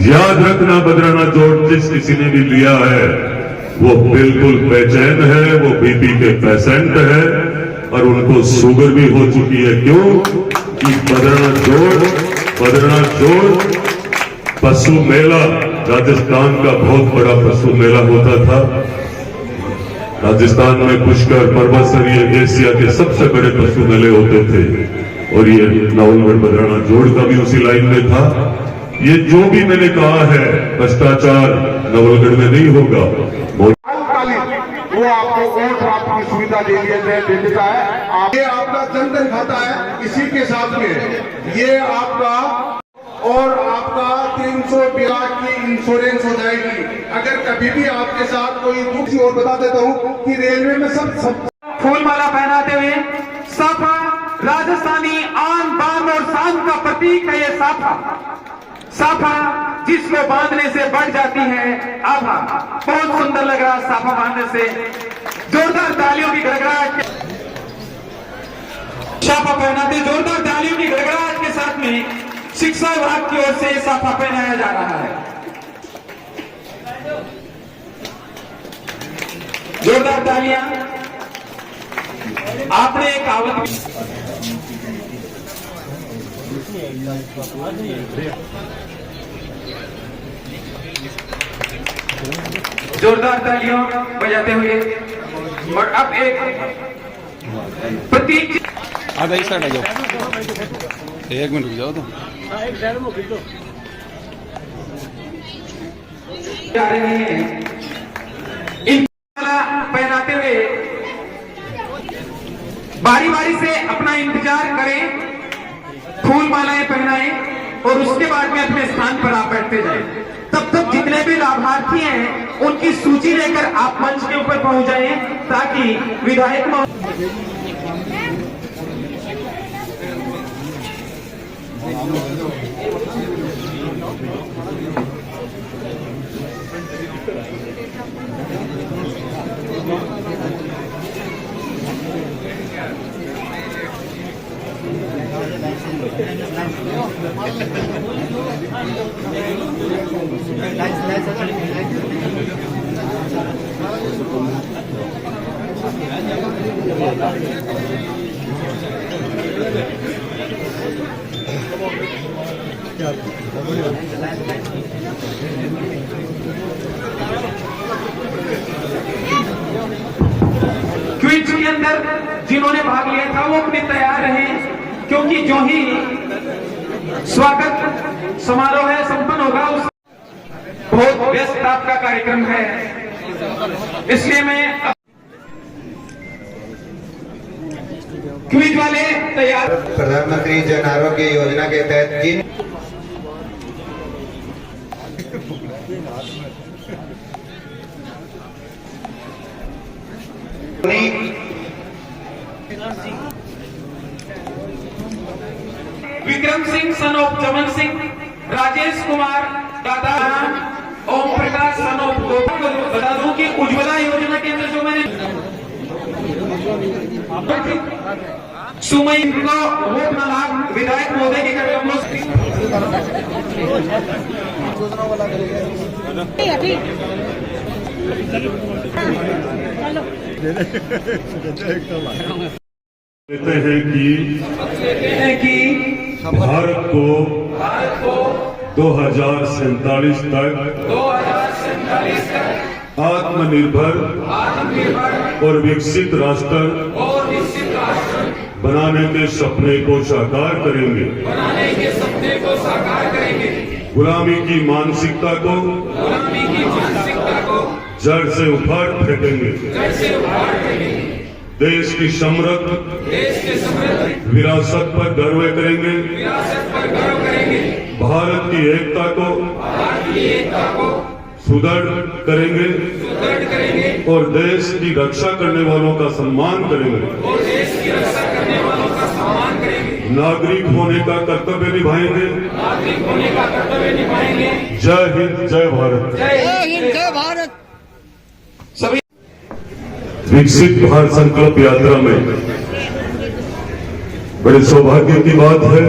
याद रखना बदराना जोड़ जिस किसी ने भी लिया है वो बिल्कुल बेचैन है, वो बीपी के पेशेंट है और उनको शुगर भी हो चुकी है। क्यों कि बदराना जोड़ पशु मेला, राजस्थान का बहुत बड़ा पशु मेला होता था। राजस्थान में पुष्कर, परबतसर, ये एशिया के सबसे बड़े पशु मेले होते थे और ये नवलगढ़ बदराना जोड़ का भी उसी लाइन में था। ये जो भी मैंने कहा है भ्रष्टाचार नवलगढ़ में नहीं होगा। वो आपको ओवरड्राफ्ट की सुविधा दे देता है। ये आपका जनधन खाता है, इसी के साथ में ये आपका और आपका 300 लाख की इंश्योरेंस हो जाएगी। अगर कभी भी आपके साथ कोई दुख, और बता देता हूँ कि रेलवे में सब फूलमाला पहनाते हुए साफा राजस्थानी आन बान और शान का प्रतीक है। ये साफा जिसको बांधने से बढ़ जाती है आभा। बहुत सुंदर लग रहा साफा बांधने से। जोरदार तालियों की गड़गड़ाहट, साफा पहनाते जोरदार तालियों की गड़गड़ाहट के साथ में शिक्षा विभाग की ओर से साफा पहनाया जा रहा है। जोरदार तालियां। आपने एक कहावत जोरदार तालियां बजाते हुए और अब एक प्रतीक। आप एक साइड आ जाओ, 1 मिनट रुक जाओ तो जा रहे हैं। इन पहनाते हुए बारी बारी से अपना इंतजार करें, फूल मालाएं पहनाएं और उसके बाद में अपने स्थान पर आप बैठते जाएं। तब तक जितने भी लाभार्थी हैं उनकी सूची लेकर आप मंच के ऊपर पहुंच जाएं ताकि विधायक क्विज के अंदर जिन्होंने भाग लिया था वो अपने तैयार रहे, क्योंकि जो ही स्वागत समारोह है संपन्न होगा उस बहुत व्यस्त आपका कार्यक्रम है, इसलिए मैं क्विज वाले तैयार। प्रधानमंत्री जन आरोग्य योजना के तहत जिन विक्रम सिंह सन ऑफ चमन सिंह, राजेश कुमार दादा, ओम प्रकाश सन ऑफ बता दूं कि उज्ज्वला योजना के अंदर जो मैंने सुमई को वो अपना लाभ विधायक महोदय के कर हम कहते हैं कि भारत को 2047 तक आत्मनिर्भर और विकसित राष्ट्र बनाने के सपने को साकार करेंगे। गुलामी की मानसिकता को जड़ से उखाड़ फेंकेंगे। देश की समृद्ध विरासत पर गर्व करेंगे। भारत की एकता को सुदृढ़ करेंगे और देश की रक्षा करने वालों का सम्मान करेंगे। नागरिक होने का कर्तव्य निभाएंगे। जय हिंद, जय भारत। जय भारत। सभी विकसित भारत संकल्प यात्रा में बड़े सौभाग्य की बात है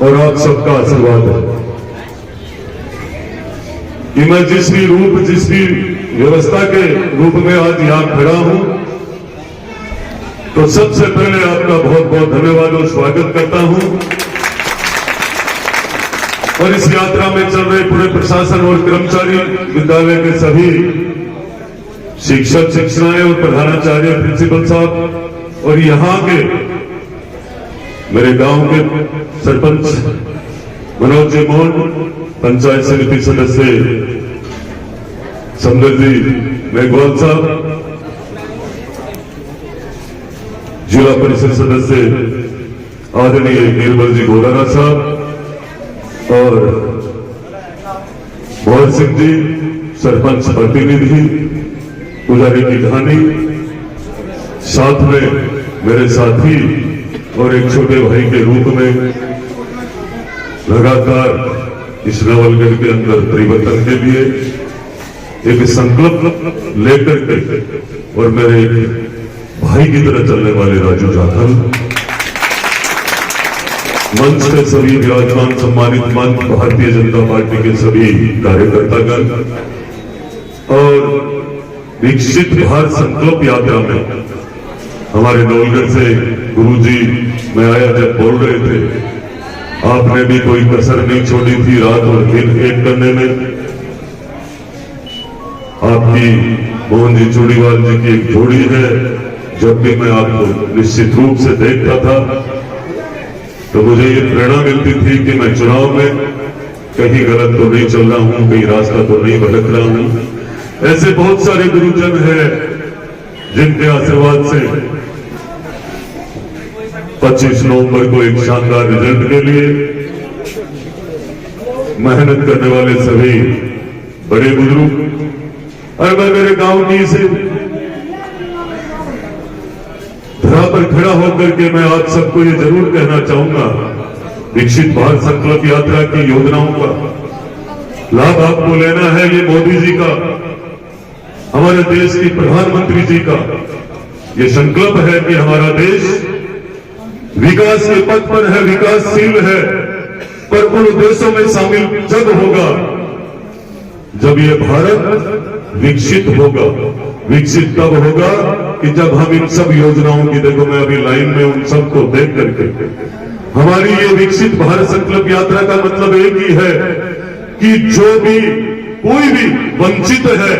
और आप सबका आशीर्वाद है। कि मैं जिस भी रूप, जिस भी व्यवस्था के रूप में आज यहां खड़ा हूं, तो सबसे पहले आपका बहुत बहुत धन्यवाद और स्वागत करता हूं। और इस यात्रा में चल रहे पूरे प्रशासन और कर्मचारी, विद्यालय के सभी शिक्षक, शिक्षिकाएं और प्रधानाचार्य, प्रिंसिपल साहब और यहां के मेरे गांव के सरपंच मनोज जी मोहन, पंचायत समिति सदस्य समदर जी मेघवाल साहब, जिला परिषद सदस्य आदरणीय निर्मल जी गोदारा साहब और मोहन सिंह जी, सरपंच प्रतिनिधि, पुजारी की कहानी, साथ में मेरे साथी और एक छोटे भाई के रूप में लगातार इस नवलगढ़ के अंदर परिवर्तन के लिए एक संकल्प लेकर के और मेरे भाई की तरह चलने वाले राजू जाखल, मंच के सभी विराजमान सम्मानित मंच, भारतीय जनता पार्टी के सभी कार्यकर्तागण और विकसित भारत संकल्प यात्रा में हमारे नवलगढ़ से गुरुजी मैं आया जब बोल रहे थे, आपने भी कोई कसर नहीं छोड़ी थी रात और दिन एक करने में। आपकी मोहन जी चूड़ीवाल जी की एक जोड़ी है, जब भी मैं आपको निश्चित रूप से देखता था तो मुझे ये प्रेरणा मिलती थी कि मैं चुनाव में कहीं गलत तो नहीं चल रहा हूं, कहीं रास्ता तो नहीं भटक रहा हूं। ऐसे बहुत सारे गुरुजन हैं जिनके आशीर्वाद से 25 नवंबर को एक शानदार रिजल्ट के लिए मेहनत करने वाले सभी बड़े बुजुर्ग और मैं मेरे गांव की से धरा पर खड़ा होकर के मैं आप सबको ये जरूर कहना चाहूंगा, विकसित भारत संकल्प यात्रा की योजनाओं का लाभ आपको लेना है। ये मोदी जी का, हमारे देश की प्रधानमंत्री जी का ये संकल्प है कि हमारा देश विकास के पथ पर है, विकासशील है, पर उन देशों में शामिल जब होगा जब ये भारत विकसित होगा। विकसित तब होगा कि जब हम इन सब योजनाओं की, देखो मैं अभी लाइन में उन सबको देख करके, हमारी ये विकसित भारत संकल्प यात्रा का मतलब एक ही है कि जो भी कोई भी वंचित है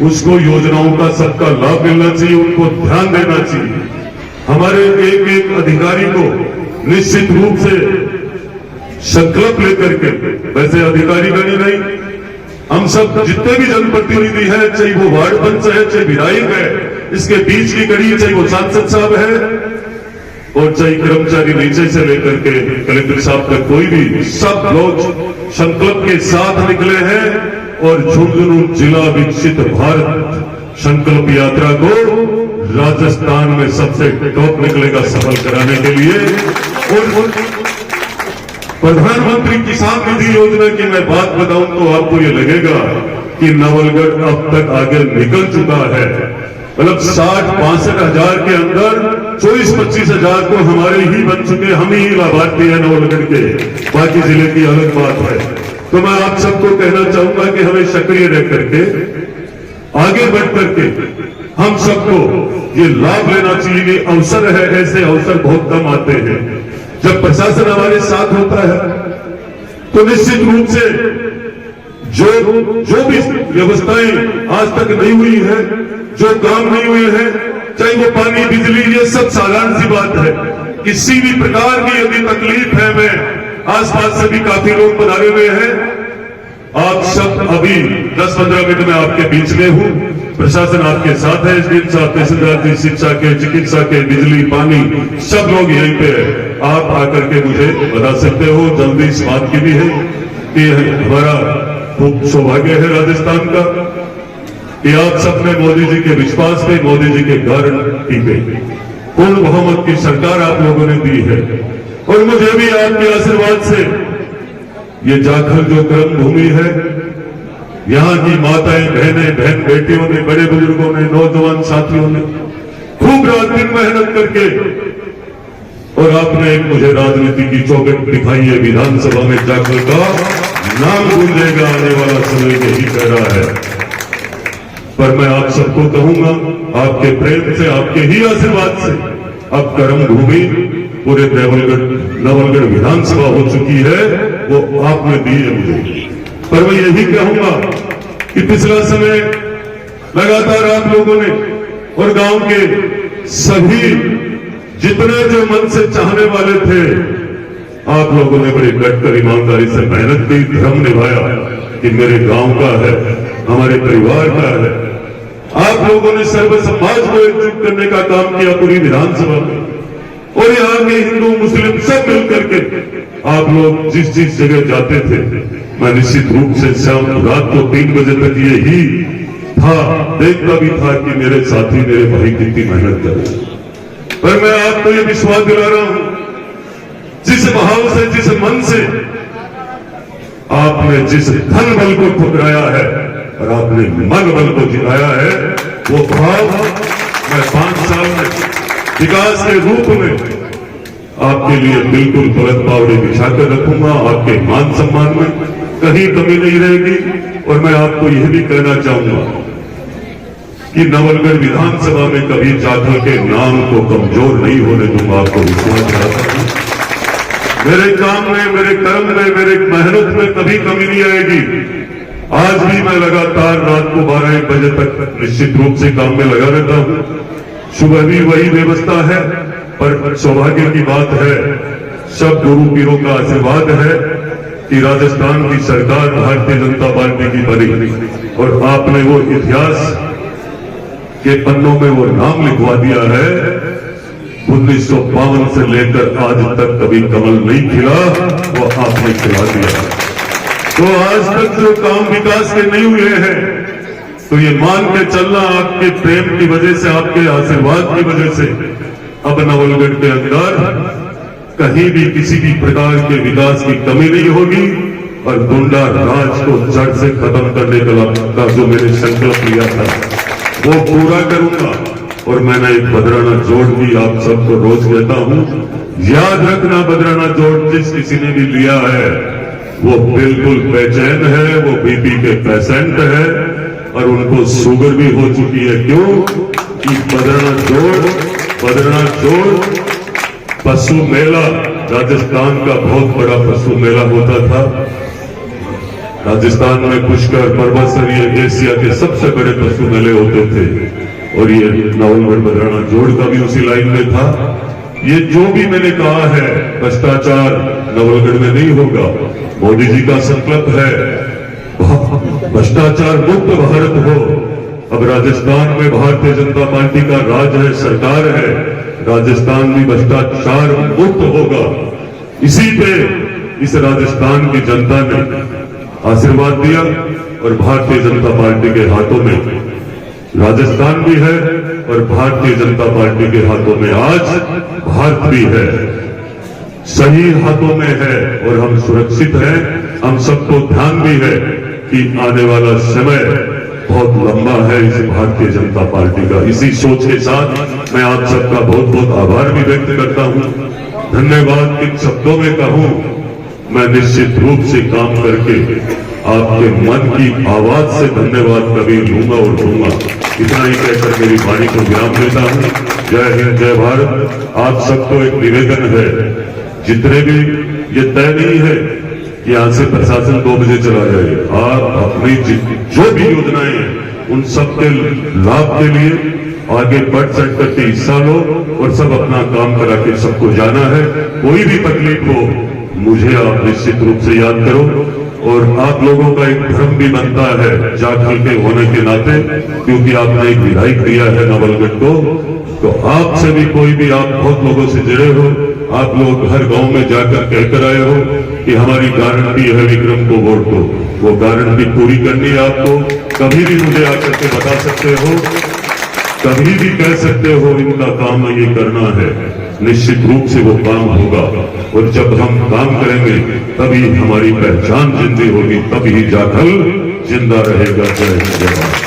उसको योजनाओं का सबका लाभ मिलना चाहिए, उनको ध्यान देना चाहिए। हमारे एक एक अधिकारी को निश्चित रूप से संकल्प लेकर के, वैसे अधिकारी गणी नहीं, हम सब जितने भी जनप्रतिनिधि हैं, चाहे वो वार्ड पंच है, चाहे विधायक है, इसके बीच की कड़ी, चाहे वो सांसद साहब है और चाहे कर्मचारी नीचे से लेकर के कलेक्टर साहब तक, कोई भी, सब लोग संकल्प के साथ निकले हैं और झुंझुनू जिला विकसित भारत संकल्प यात्रा को राजस्थान में सबसे टॉप निकलेगा सफल कराने के लिए। और प्रधानमंत्री किसान निधि योजना की मैं बात बताऊं तो आपको ये लगेगा कि नवलगढ़ अब तक आगे निकल चुका है। मतलब 60-62 हजार के अंदर 24-25 हजार को हमारे ही बन चुके, हम ही लाभार्थी हैं नवलगढ़ के, बाकी जिले की अलग बात है। तो मैं आप सबको कहना चाहूंगा कि हमें सक्रिय रह करके आगे बढ़ करके हम सबको ये लाभ लेना चाहिए। ये अवसर है, ऐसे अवसर बहुत कम आते हैं। जब प्रशासन हमारे साथ होता है तो निश्चित रूप से जो भी व्यवस्थाएं आज तक नहीं हुई है, जो काम नहीं हुए हैं, चाहे वो पानी, बिजली, ये सब साधारण सी बात है। किसी भी प्रकार की यदि तकलीफ है, मैं आसपास से भी काफी लोग पधारे हुए हैं, आप सब अभी 10-15 मिनट में आपके बीच में हूं। प्रशासन आपके साथ है, एसडीएम साहब, तहसीलदार जी, शिक्षा के, चिकित्सा के, बिजली, पानी, सब लोग यहीं पे है। आप आकर के मुझे बता सकते हो। जल्दी इस बात की भी है कि हमारा खूब सौभाग्य है राजस्थान का कि आप सबने मोदी जी के विश्वास पे, मोदी जी के गारंटी पे पूर्ण बहुमत की सरकार आप लोगों ने दी है। और मुझे भी आपके आशीर्वाद से ये जाखल जो कर्म भूमि है, यहाँ की माताएं, बहनें, बहन बेटियों ने, बड़े बुजुर्गों ने, नौजवान साथियों ने खूब रात दिन मेहनत करके, और आपने एक मुझे राजनीति की चौखट दिखाई है विधानसभा में जाखल का नाम गूंजेगा आने वाला समय यही कह रहा है। पर मैं आप सबको कहूंगा, आपके प्रेम से, आपके ही आशीर्वाद से अब कर्म भूमि पूरे नवलगढ़ विधानसभा हो चुकी है, वो आपने दी है मुझे। पर मैं यही कहूंगा कि पिछला समय लगातार आप लोगों ने और गांव के सभी जितने जो मन से चाहने वाले थे, आप लोगों ने बड़ी डटकर ईमानदारी से मेहनत की, धर्म निभाया कि मेरे गांव का है, हमारे परिवार का है। आप लोगों ने सर्व समाज को एकजुट करने का काम किया पूरी विधानसभा में, और यहाँ के हिंदू मुस्लिम सब मिलकर के आप लोग जिस जिस जगह जाते थे, मैं निश्चित रूप से शाम रात को 3 बजे तक ये ही था, देखता भी था कि मेरे साथी, मेरे भाई कितनी मेहनत करे। पर मैं आपको ये विश्वास दिला रहा हूं, जिस भाव से, जिस मन से आपने जिस धन बल को ठुकराया है और आपने मन बल को जिताया है, वो भाव मैं 5 साल में विकास के रूप में आपके लिए बिल्कुल बुलंद पावड़े बिछाकर रखूंगा। आपके मान सम्मान में कहीं कमी नहीं रहेगी। और मैं आपको यह भी कहना चाहूंगा कि नवलगढ़ विधानसभा में कभी जाखल के नाम को कमजोर नहीं होने दूंगा। आपको विश्वास दिलाता हूं, मेरे काम में, मेरे कर्म में, मेरे मेहनत में कभी कमी नहीं आएगी। आज भी मैं लगातार रात को 12-1 बजे तक निश्चित रूप से काम में लगा रहता हूं। सुबह भी वही व्यवस्था है, पर सौभाग्य की बात है, सब गुरु पीरों का आशीर्वाद है कि राजस्थान की सरकार भारतीय जनता पार्टी की बनी और आपने वो इतिहास के पन्नों में वो नाम लिखवा दिया है। 1952 से लेकर आज तक कभी कमल नहीं खिला, वो आपने खिला दिया। तो आज तक जो काम विकास के नहीं हुए हैं, तो ये मान के चलना आपके प्रेम की वजह से, आपके आशीर्वाद की वजह से अब नवलगढ़ के अंदर कहीं भी किसी भी प्रकार के विकास की कमी नहीं होगी और गुंडा राज को जड़ से खत्म करने का जो मैंने संकल्प लिया था वो पूरा करूंगा। और मैंने एक बदराना जोड़ भी आप सबको रोज कहता हूं, याद रखना, बदराना जोड़ जिस किसी ने भी लिया है वो बिल्कुल बेचैन है, वो बीपी के पेशेंट है और उनको शुगर भी हो चुकी है। क्यों कि बदराना जोड़ पशु मेला, राजस्थान का बहुत बड़ा पशु मेला होता था। राजस्थान में पुष्कर, परबतसर, ये एशिया के सबसे बड़े पशु मेले होते थे और ये नवलगढ़ बदराना जोड़ का भी उसी लाइन में था। ये जो भी मैंने कहा है, भ्रष्टाचार नवलगढ़ में नहीं होगा। मोदी जी का संकल्प है भ्रष्टाचार मुक्त भारत हो। अब राजस्थान में भारतीय जनता पार्टी का राज है, सरकार है, राजस्थान भी भ्रष्टाचार मुक्त होगा। इसी पे इस राजस्थान की जनता ने आशीर्वाद दिया और भारतीय जनता पार्टी के हाथों में राजस्थान भी है और भारतीय जनता पार्टी के हाथों में आज भारत भी है, सही हाथों में है और हम सुरक्षित हैं। हम सबको ध्यान भी है कि आने वाला समय बहुत लंबा है इस भारतीय जनता पार्टी का। इसी सोच के साथ मैं आप सबका बहुत बहुत आभार भी व्यक्त करता हूं, धन्यवाद किन शब्दों में कहूं। मैं निश्चित रूप से काम करके आपके मन की आवाज से धन्यवाद कभी लूंगा और दूंगा। इतना ही कहकर मेरी वाणी को विराम देता हूं। जय हिंद, जय भारत। आप सबको एक निवेदन है, जितने भी, ये तय नहीं है कि यहां से प्रशासन 2 बजे चला जाए। आप अपनी जो भी योजनाएं हैं उन सबके लाभ के लिए आगे बढ़ चढ़ करके हिस्सा लो और सब अपना काम करा के सबको जाना है। कोई भी तकलीफ हो मुझे आप निश्चित रूप से याद करो। और आप लोगों का एक धर्म भी बनता है जाखल के होने के नाते, क्योंकि आपने एक विधायक दिया है नवलगढ़ को, तो आपसे भी कोई भी, आप बहुत लोगों से जुड़े हो, आप लोग हर गांव में जाकर कहकर आए हो कि हमारी गारंटी है विक्रम को वोट दो। वो गारंटी पूरी करनी है आपको। कभी भी मुझे आकर के बता सकते हो, कभी भी कह सकते हो इनका काम ये करना है, निश्चित रूप से वो काम होगा। और जब हम काम करेंगे तभी हमारी पहचान जिंदी होगी, तभी जाखल जिंदा रहेगा। जय हिंद, जय भारत।